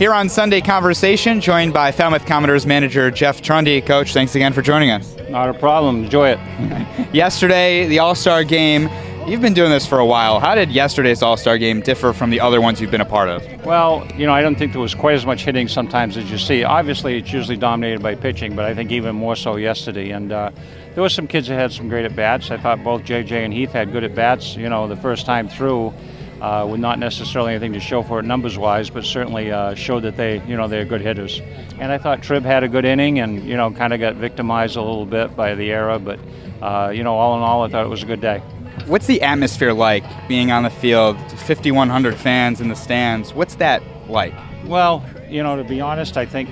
Here on Sunday Conversation, joined by Falmouth Commodores manager Jeff Trundy. Coach, thanks again for joining us. Not a problem. Enjoy it. Yesterday, the All-Star Game. You've been doing this for a while. How did yesterday's All-Star Game differ from the other ones you've been a part of? Well, I don't think there was quite as much hitting sometimes as you see. Obviously, it's usually dominated by pitching, but I think even more so yesterday. And there were some kids that had some great at-bats. I thought both JJ and Heath had good at-bats, the first time through. With not necessarily anything to show for it numbers-wise, but certainly showed that they're good hitters. And I thought Trib had a good inning and, kind of got victimized a little bit by the error. But, all in all, I thought it was a good day. What's the atmosphere like being on the field, 5,100 fans in the stands? What's that like? Well, to be honest, I think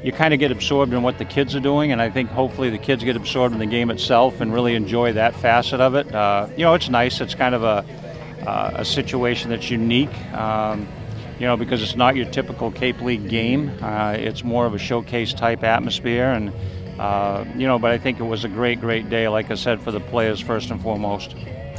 you kind of get absorbed in what the kids are doing, and I think hopefully the kids get absorbed in the game itself and really enjoy that facet of it. It's nice. It's kind of a situation that's unique, because it's not your typical Cape League game. It's more of a showcase type atmosphere, and but I think it was a great day, like I said, for the players first and foremost.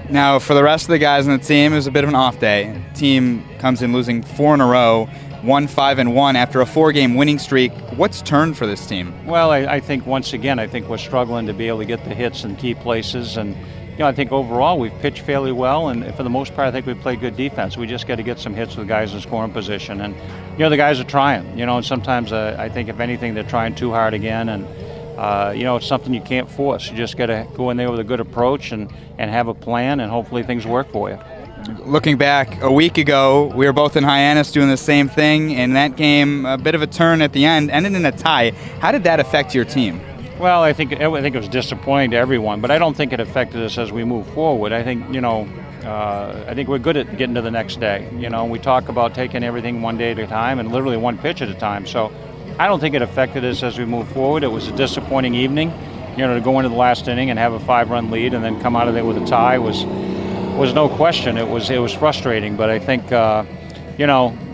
Now, for the rest of the guys on the team, it was a bit of an off day. The team comes in losing 4 in a row, 5-1 after a 4-game winning streak. What's turned for this team? Well, I think once again, we're struggling to be able to get the hits in key places, and I think overall we've pitched fairly well, and for the most part I think we've played good defense. We just got to get some hits with guys in scoring position, and the guys are trying, and sometimes I think if anything they're trying too hard again, and it's something you can't force. You just got to go in there with a good approach and have a plan, and hopefully things work for you. Looking back, a week ago, we were both in Hyannis doing the same thing, and that game, a bit of a turn at the end, ended in a tie. How did that affect your team? Well, I think it was disappointing to everyone, but I don't think it affected us as we move forward. I think, I think we're good at getting to the next day. We talk about taking everything one day at a time and literally one pitch at a time. So I don't think it affected us as we move forward. It was a disappointing evening, to go into the last inning and have a 5-run lead and then come out of there with a tie was no question. It was frustrating, but I think,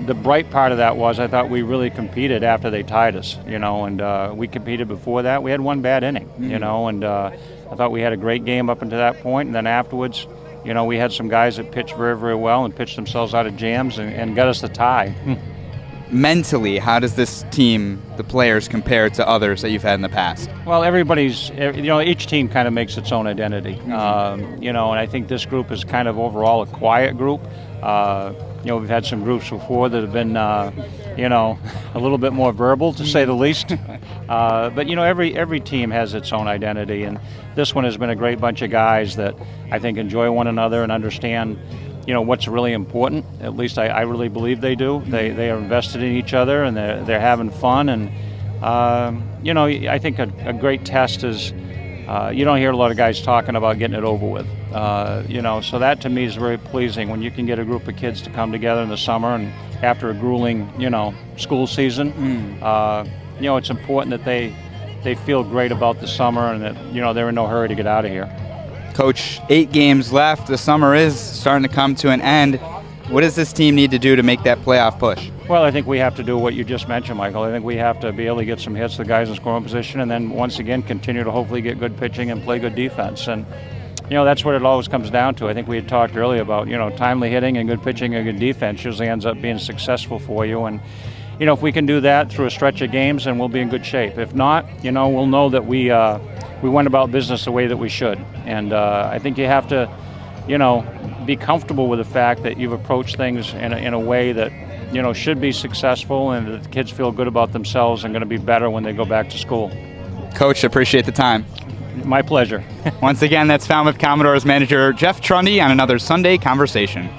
the bright part of that was I thought we really competed after they tied us, and we competed before that. We had one bad inning, and I thought we had a great game up until that point, and then afterwards, we had some guys that pitched very, very well and pitched themselves out of jams and got us the tie. Mentally, how does this team, the players, compare to others that you've had in the past? Well, each team kind of makes its own identity, and I think this group is kind of overall a quiet group. We've had some groups before that have been, a little bit more verbal, to say the least. But every team has its own identity, and this one has been a great bunch of guys that I think enjoy one another and understand, what's really important. At least I really believe they do. They are invested in each other, and they're having fun. And I think a great test is you don't hear a lot of guys talking about getting it over with. So that to me is very pleasing when you can get a group of kids to come together in the summer and after a grueling, school season. It's important that they feel great about the summer and that, they're in no hurry to get out of here. Coach, 8 games left. The summer is starting to come to an end. What does this team need to do to make that playoff push? Well, I think we have to do what you just mentioned, Michael. I think we have to be able to get some hits to the guys in scoring position and then once again continue to hopefully get good pitching and play good defense. And, that's what it always comes down to. I think we had talked earlier about, timely hitting and good pitching and good defense usually ends up being successful for you. And, if we can do that through a stretch of games, then we'll be in good shape. If not, we'll know that we went about business the way that we should. And I think you have to, be comfortable with the fact that you've approached things in a way that, should be successful and that the kids feel good about themselves and going to be better when they go back to school. Coach, appreciate the time. My pleasure. Once again, that's Falmouth Commodores manager Jeff Trundy on another Sunday Conversation.